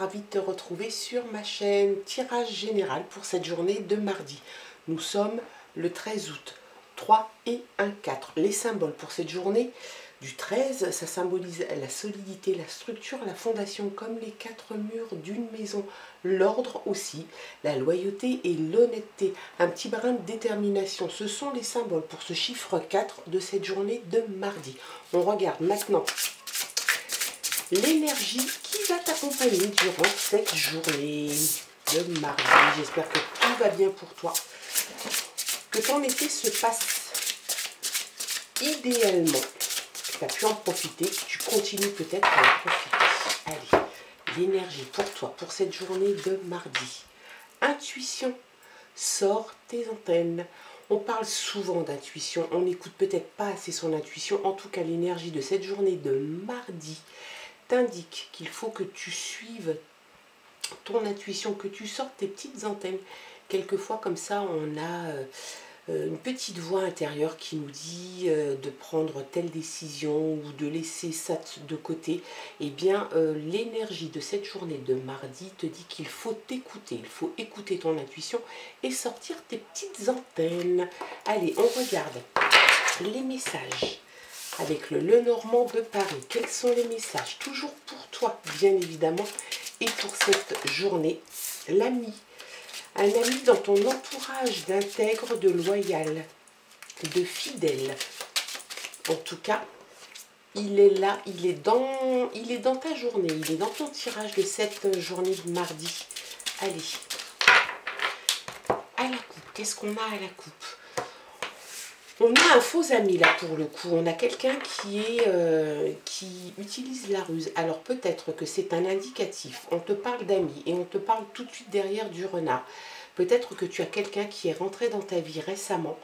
ravie de te retrouver sur ma chaîne. Tirage général pour cette journée de mardi. Nous sommes le 13 août. 3 et 1, 4. Les symboles pour cette journée du 13, ça symbolise la solidité, la structure, la fondation comme les 4 murs d'une maison. L'ordre aussi, la loyauté et l'honnêteté. Un petit brin de détermination. Ce sont les symboles pour ce chiffre 4 de cette journée de mardi. On regarde maintenant l'énergie qui va t'accompagner durant cette journée de mardi. J'espère que tout va bien pour toi. Que ton été se passe idéalement. Tu as pu en profiter, tu continues peut-être à en profiter. Allez, l'énergie pour toi, pour cette journée de mardi. Intuition, sors tes antennes. On parle souvent d'intuition, on n'écoute peut-être pas assez son intuition. En tout cas, l'énergie de cette journée de mardi t'indique qu'il faut que tu suives ton intuition, que tu sortes tes petites antennes. Quelquefois, comme ça, on a une petite voix intérieure qui nous dit de prendre telle décision ou de laisser ça de côté. Eh bien, l'énergie de cette journée de mardi te dit qu'il faut t'écouter, il faut écouter ton intuition et sortir tes petites antennes. Allez, on regarde les messages avec le Lenormand de Paris. Quels sont les messages? Toujours pour toi, bien évidemment, et pour cette journée, l'ami. Un ami dans ton entourage d'intègre, de loyal, de fidèle. En tout cas, il est là, il est dans ta journée, il est dans ton tirage de cette journée de mardi. Allez, à la coupe, qu'est-ce qu'on a à la coupe? On a un faux ami là pour le coup, on a quelqu'un qui utilise la ruse. Alors peut-être que c'est un indicatif, on te parle d'amis et on te parle tout de suite derrière du renard. Peut-être que tu as quelqu'un qui est rentré dans ta vie récemment,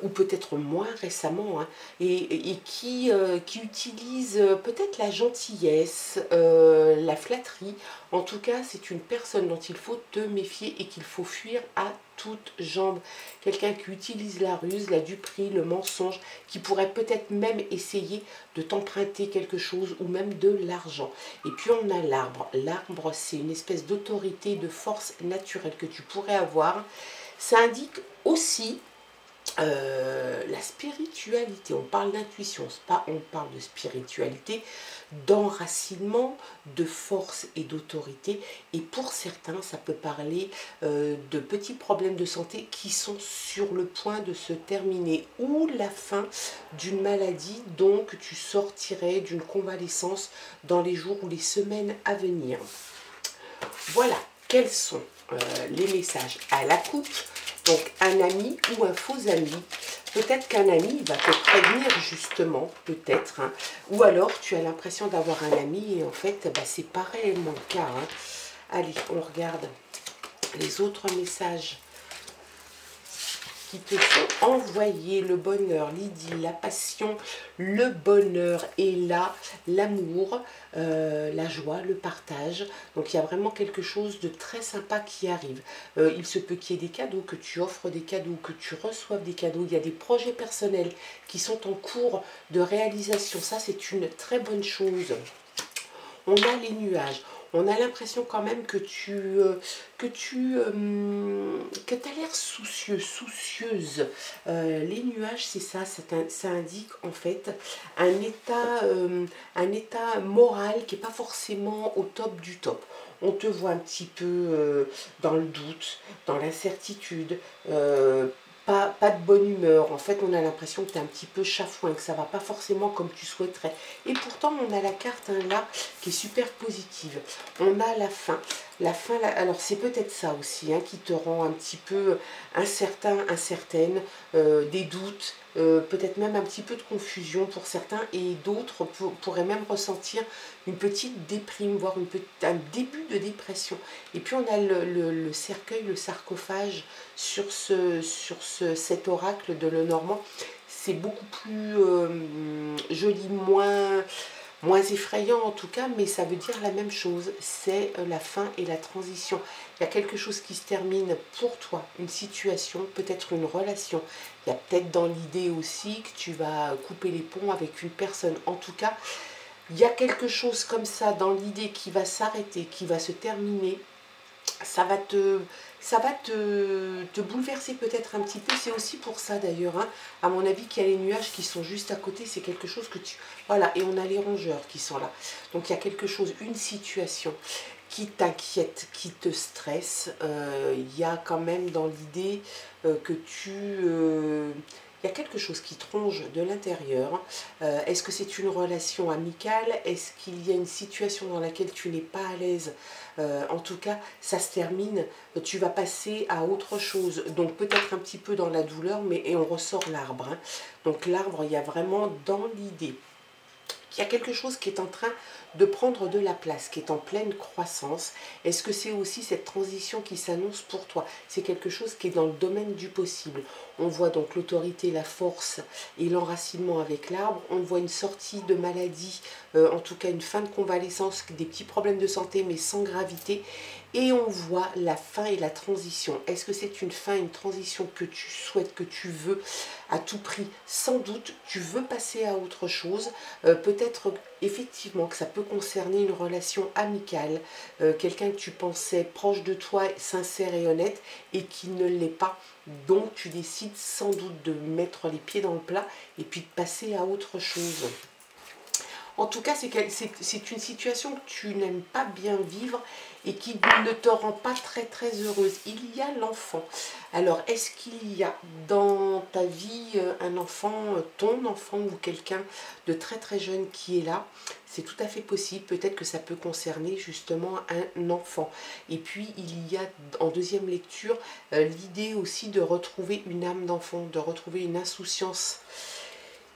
ou peut-être moins récemment, hein, et qui utilise peut-être la gentillesse, la flatterie. En tout cas, c'est une personne dont il faut te méfier et qu'il faut fuir à toutes jambes. Quelqu'un qui utilise la ruse, la duperie, le mensonge, qui pourrait peut-être même essayer de t'emprunter quelque chose ou même de l'argent. Et puis on a l'arbre. L'arbre, c'est une espèce d'autorité, de force naturelle que tu pourrais avoir. Ça indique aussi la spiritualité. On parle d'intuition, on parle de spiritualité, d'enracinement, de force et d'autorité. Et pour certains, ça peut parler de petits problèmes de santé qui sont sur le point de se terminer, ou la fin d'une maladie, donc tu sortirais d'une convalescence dans les jours ou les semaines à venir. Voilà, quels sont les messages à la coupe. Donc un ami ou un faux ami, peut-être qu'un ami va te prévenir justement, peut-être, hein. Ou alors tu as l'impression d'avoir un ami et en fait bah, c'est pas réellement le cas, hein. Allez, on regarde les autres messages qui te sont envoyés. Le bonheur, l'idylle, la passion, le bonheur est là, l'amour, la joie, le partage. Donc il y a vraiment quelque chose de très sympa qui arrive. Il se peut qu'il y ait des cadeaux, que tu offres des cadeaux, que tu reçoives des cadeaux. Il y a des projets personnels qui sont en cours de réalisation. Ça, c'est une très bonne chose. On a les nuages. On a l'impression quand même que tu as l'air soucieux, soucieuse. Les nuages, c'est ça, ça indique en fait un état moral qui n'est pas forcément au top du top. On te voit un petit peu dans le doute, dans l'incertitude, pas de bonne humeur. En fait, on a l'impression que tu es un petit peu chafouin, que ça va pas forcément comme tu souhaiterais. Et pourtant, on a la carte là qui est super positive. On a la fin. La fin, alors c'est peut-être ça aussi hein, qui te rend un petit peu incertain, incertaine, des doutes, peut-être même un petit peu de confusion pour certains, et d'autres pourraient même ressentir une petite déprime, voire un début de dépression. Et puis on a le cercueil, le sarcophage sur cet oracle de Lenormand. C'est beaucoup plus joli, moins effrayant en tout cas, mais ça veut dire la même chose, c'est la fin et la transition. Il y a quelque chose qui se termine pour toi, une situation, peut-être une relation. Il y a peut-être dans l'idée aussi que tu vas couper les ponts avec une personne. En tout cas, Il y a quelque chose comme ça dans l'idée qui va s'arrêter, qui va se terminer. Ça va te bouleverser peut-être un petit peu. C'est aussi pour ça d'ailleurs, hein, à mon avis, qu'il y a les nuages qui sont juste à côté. C'est quelque chose que tu... Voilà, et on a les rongeurs qui sont là. Donc il y a quelque chose, une situation qui t'inquiète, qui te stresse. Il y a quand même dans l'idée que il y a quelque chose qui te ronge de l'intérieur. Est-ce que c'est une relation amicale? Est-ce qu'il y a une situation dans laquelle tu n'es pas à l'aise? En tout cas, ça se termine. Tu vas passer à autre chose. Donc peut-être un petit peu dans la douleur, mais et on ressort l'arbre. Hein. Donc l'arbre, il y a vraiment dans l'idée qu'il y a quelque chose qui est en train de prendre de la place, qui est en pleine croissance. Est-ce que c'est aussi cette transition qui s'annonce pour toi? C'est quelque chose qui est dans le domaine du possible. On voit donc l'autorité, la force et l'enracinement avec l'arbre. On voit une sortie de maladie, en tout cas une fin de convalescence, des petits problèmes de santé mais sans gravité. Et on voit la fin et la transition. Est-ce que c'est une fin, une transition que tu souhaites, que tu veux à tout prix? Sans doute, tu veux passer à autre chose. Peut-être effectivement que ça peut concerner une relation amicale, quelqu'un que tu pensais proche de toi, sincère et honnête, et qui ne l'est pas. Donc tu décides sans doute de mettre les pieds dans le plat et puis de passer à autre chose. En tout cas, c'est une situation que tu n'aimes pas bien vivre et qui ne te rend pas très très heureuse. Il y a l'enfant. Alors, est-ce qu'il y a dans ta vie un enfant, ton enfant ou quelqu'un de très très jeune qui est là? C'est tout à fait possible. Peut-être que ça peut concerner justement un enfant. Et puis, il y a en deuxième lecture l'idée aussi de retrouver une âme d'enfant, de retrouver une insouciance.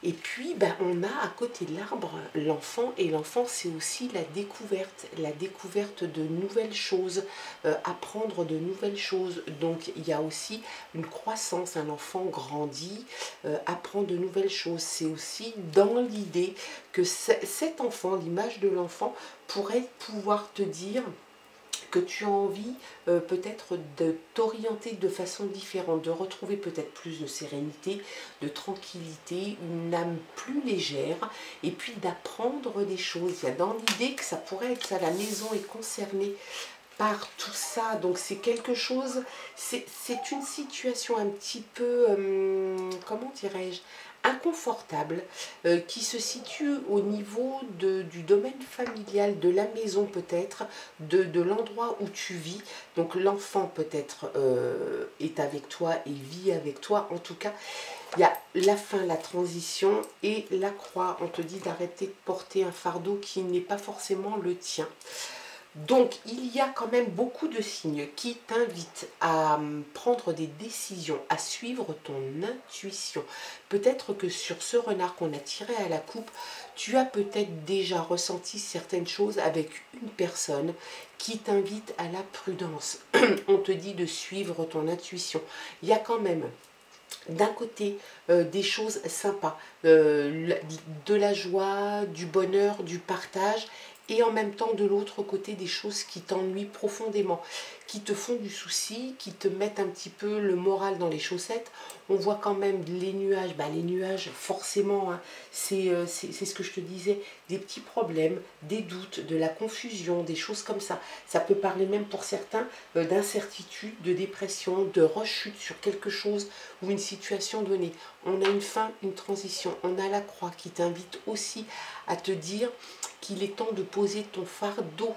Et puis, ben, on a à côté de l'arbre l'enfant, et l'enfant, c'est aussi la découverte de nouvelles choses, apprendre de nouvelles choses. Donc, il y a aussi une croissance, un enfant grandit, apprend de nouvelles choses. C'est aussi dans l'idée que cet enfant, l'image de l'enfant, pourrait pouvoir te dire que tu as envie peut-être de t'orienter de façon différente, de retrouver peut-être plus de sérénité, de tranquillité, une âme plus légère, et puis d'apprendre des choses. Il y a dans l'idée que ça pourrait être ça, la maison est concernée par tout ça, donc c'est quelque chose, c'est une situation un petit peu, comment dirais-je, inconfortable, qui se situe au niveau du domaine familial, de la maison peut-être, de l'endroit où tu vis. Donc l'enfant peut-être est avec toi et vit avec toi. En tout cas, il y a la fin, la transition et la croix. On te dit d'arrêter de porter un fardeau qui n'est pas forcément le tien. Donc, il y a quand même beaucoup de signes qui t'invitent à prendre des décisions, à suivre ton intuition. Peut-être que sur ce renard qu'on a tiré à la coupe, tu as peut-être déjà ressenti certaines choses avec une personne qui t'invite à la prudence. On te dit de suivre ton intuition. Il y a quand même d'un côté des choses sympas, de la joie, du bonheur, du partage, et en même temps de l'autre côté des choses qui t'ennuient profondément, qui te font du souci, qui te mettent un petit peu le moral dans les chaussettes. On voit quand même les nuages, les nuages forcément, hein, c'est ce que je te disais, des petits problèmes, des doutes, de la confusion, des choses comme ça. Ça peut parler même pour certains d'incertitude, de dépression, de rechute sur quelque chose ou une situation donnée. On a une fin, une transition, on a la croix qui t'invite aussi à te dire qu'il est temps de poser ton fardeau,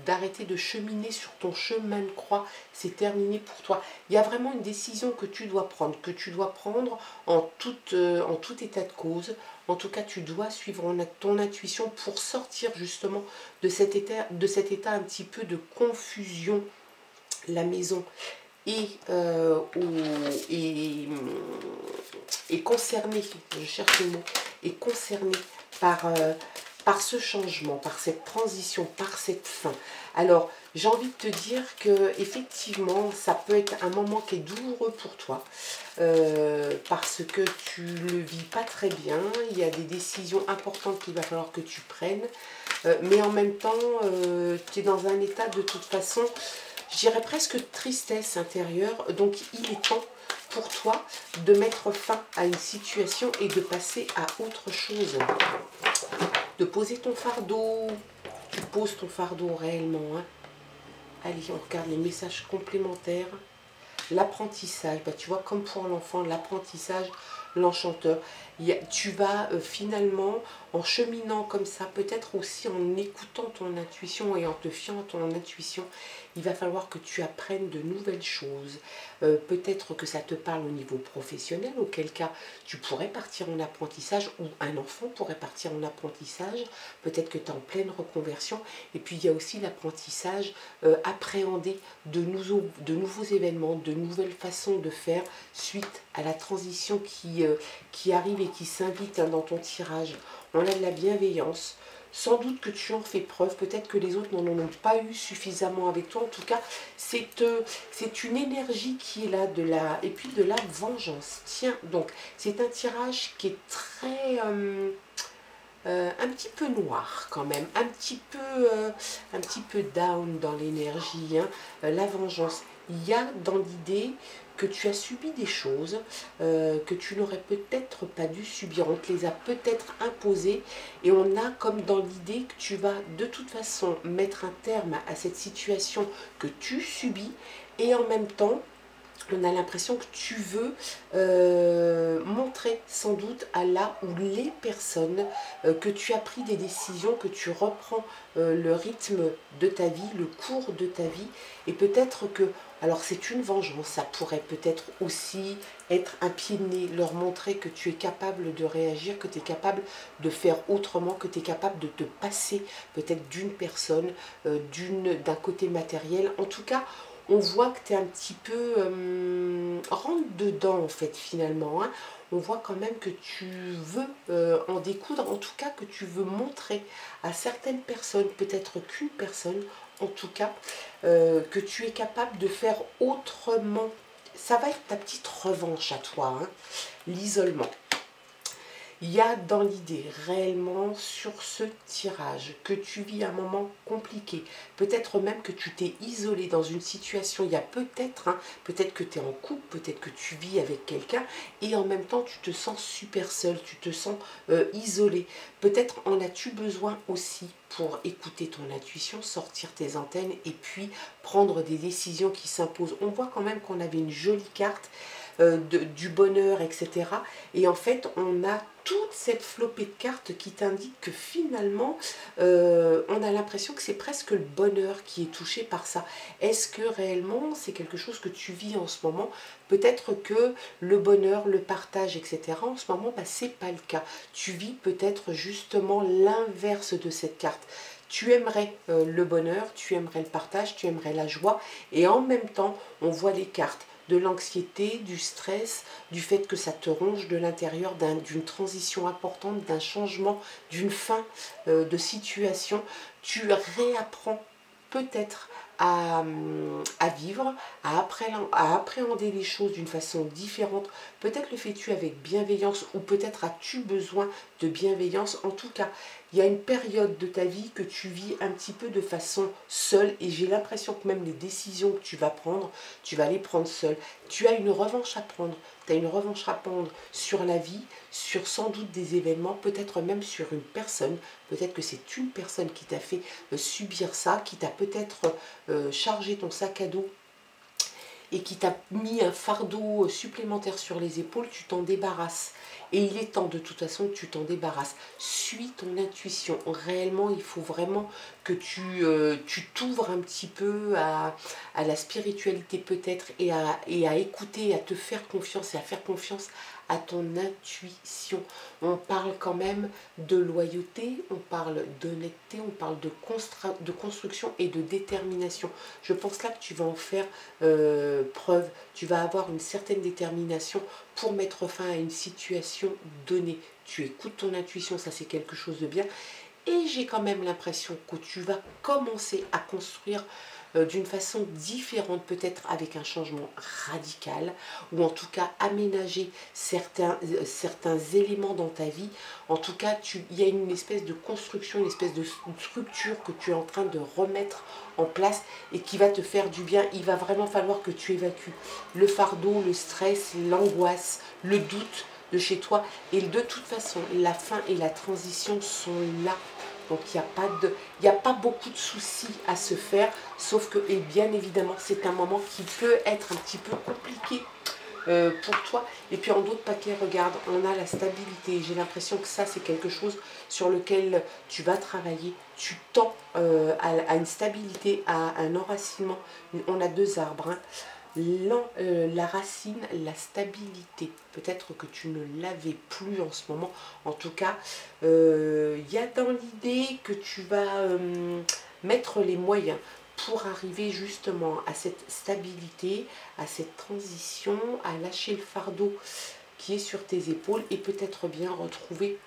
d'arrêter de cheminer sur ton chemin de croix. C'est terminé pour toi. Il y a vraiment une décision que tu dois prendre en tout état de cause. En tout cas, tu dois suivre ton intuition pour sortir justement de cet état un petit peu de confusion. La maison est concernée, je cherche le mot, est concernée par ce changement, par cette transition, par cette fin. Alors, j'ai envie de te dire que effectivement, ça peut être un moment qui est douloureux pour toi, parce que tu le vis pas très bien. Il y a des décisions importantes qu'il va falloir que tu prennes, mais en même temps, tu es dans un état de toute façon, je dirais presque de tristesse intérieure. Donc, il est temps pour toi de mettre fin à une situation et de passer à autre chose. De poser ton fardeau. Tu poses ton fardeau réellement. Hein. Allez, on regarde les messages complémentaires. L'apprentissage, bah, tu vois, comme pour l'enfant, l'apprentissage, l'enchanteur. Tu vas finalement, en cheminant comme ça, peut-être aussi en écoutant ton intuition et en te fiant à ton intuition, il va falloir que tu apprennes de nouvelles choses. Peut-être que ça te parle au niveau professionnel, auquel cas tu pourrais partir en apprentissage ou un enfant pourrait partir en apprentissage. Peut-être que tu es en pleine reconversion. Et puis il y a aussi l'apprentissage, appréhender de nouveaux événements, de nouvelles façons de faire suite à la transition qui arrive et qui s'invite dans ton tirage. On a de la bienveillance. Sans doute que tu en fais preuve, peut-être que les autres n'en ont pas eu suffisamment avec toi. En tout cas, c'est une énergie qui est là, et puis de la vengeance. Tiens, donc, c'est un tirage qui est très... un petit peu noir quand même, un petit peu down dans l'énergie, hein. La vengeance. Il y a dans l'idée que tu as subi des choses que tu n'aurais peut-être pas dû subir. On te les a peut-être imposées et on a comme dans l'idée que tu vas de toute façon mettre un terme à cette situation que tu subis et en même temps, on a l'impression que tu veux montrer sans doute à là où les personnes que tu as pris des décisions, que tu reprends le rythme de ta vie, le cours de ta vie, et peut-être que, alors c'est une vengeance, ça pourrait peut-être aussi être un pied de nez, leur montrer que tu es capable de réagir, que tu es capable de faire autrement, que tu es capable de te passer peut-être d'une personne, d'un côté matériel, en tout cas, on voit que tu es un petit peu rentre dedans en fait finalement. Hein. On voit quand même que tu veux en découdre, en tout cas que tu veux montrer à certaines personnes, peut-être qu'une personne en tout cas, que tu es capable de faire autrement. Ça va être ta petite revanche à toi, hein, l'isolement. Il y a dans l'idée réellement sur ce tirage que tu vis un moment compliqué, peut-être même que tu t'es isolé dans une situation, il y a peut-être, hein, peut-être que tu es en couple, peut-être que tu vis avec quelqu'un et en même temps tu te sens super seul, tu te sens isolé. Peut-être en as-tu besoin aussi pour écouter ton intuition, sortir tes antennes et puis prendre des décisions qui s'imposent. On voit quand même qu'on avait une jolie carte du bonheur, etc. Et en fait, on a toute cette flopée de cartes qui t'indique que finalement, on a l'impression que c'est presque le bonheur qui est touché par ça. Est-ce que réellement, c'est quelque chose que tu vis en ce moment? Peut-être que le bonheur, le partage, etc. En ce moment, bah, c'est pas le cas. Tu vis peut-être justement l'inverse de cette carte. Tu aimerais le bonheur, tu aimerais le partage, tu aimerais la joie. Et en même temps, on voit les cartes de l'anxiété, du stress, du fait que ça te ronge de l'intérieur, d'une transition importante, d'un changement, d'une fin de situation. Tu réapprends peut-être à vivre, à appréhender les choses d'une façon différente. Peut-être le fais-tu avec bienveillance ou peut-être as-tu besoin de bienveillance. En tout cas, il y a une période de ta vie que tu vis un petit peu de façon seule et j'ai l'impression que même les décisions que tu vas prendre, tu vas les prendre seule. Tu as une revanche à prendre. Tu as une revanche à prendre sur la vie, sur sans doute des événements, peut-être même sur une personne. Peut-être que c'est une personne qui t'a fait subir ça, qui t'a peut-être chargé ton sac à dos et qui t'a mis un fardeau supplémentaire sur les épaules, tu t'en débarrasses. Et il est temps de toute façon que tu t'en débarrasses. Suis ton intuition. Réellement, il faut vraiment que tu t'ouvres un petit peu à la spiritualité peut-être et à écouter, à te faire confiance et à faire confiance à ton intuition. On parle quand même de loyauté, on parle d'honnêteté, on parle de construction et de détermination. Je pense là que tu vas en faire preuve. Tu vas avoir une certaine détermination pour mettre fin à une situation donnée. Tu écoutes ton intuition, ça c'est quelque chose de bien. Et j'ai quand même l'impression que tu vas commencer à construire d'une façon différente, peut-être avec un changement radical, ou en tout cas aménager certains éléments dans ta vie. En tout cas, il y a une espèce de construction, une espèce de structure que tu es en train de remettre en place et qui va te faire du bien. Il va vraiment falloir que tu évacues le fardeau, le stress, l'angoisse, le doute de chez toi. Et de toute façon, la fin et la transition sont là. Donc il n'y a pas beaucoup de soucis à se faire, sauf que, et bien évidemment, c'est un moment qui peut être un petit peu compliqué pour toi. Et puis en d'autres paquets, regarde, on a la stabilité. J'ai l'impression que ça, c'est quelque chose sur lequel tu vas travailler. Tu tends à une stabilité, à un enracinement. On a deux arbres, hein. La racine, la stabilité. Peut-être que tu ne l'avais plus en ce moment. En tout cas, il y a dans l'idée que tu vas mettre les moyens pour arriver justement à cette stabilité, à cette transition, à lâcher le fardeau qui est sur tes épaules et peut-être bien retrouver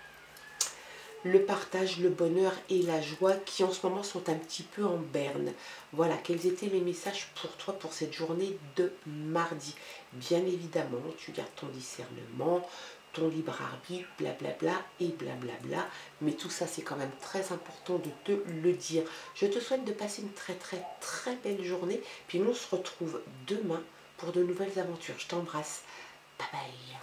le partage, le bonheur et la joie qui en ce moment sont un petit peu en berne. Voilà, quels étaient les messages pour toi pour cette journée de mardi. Bien évidemment, tu gardes ton discernement, ton libre arbitre, blablabla et blablabla. Mais tout ça, c'est quand même très important de te le dire. Je te souhaite de passer une très très très belle journée. Puis nous, on se retrouve demain pour de nouvelles aventures. Je t'embrasse. Bye bye.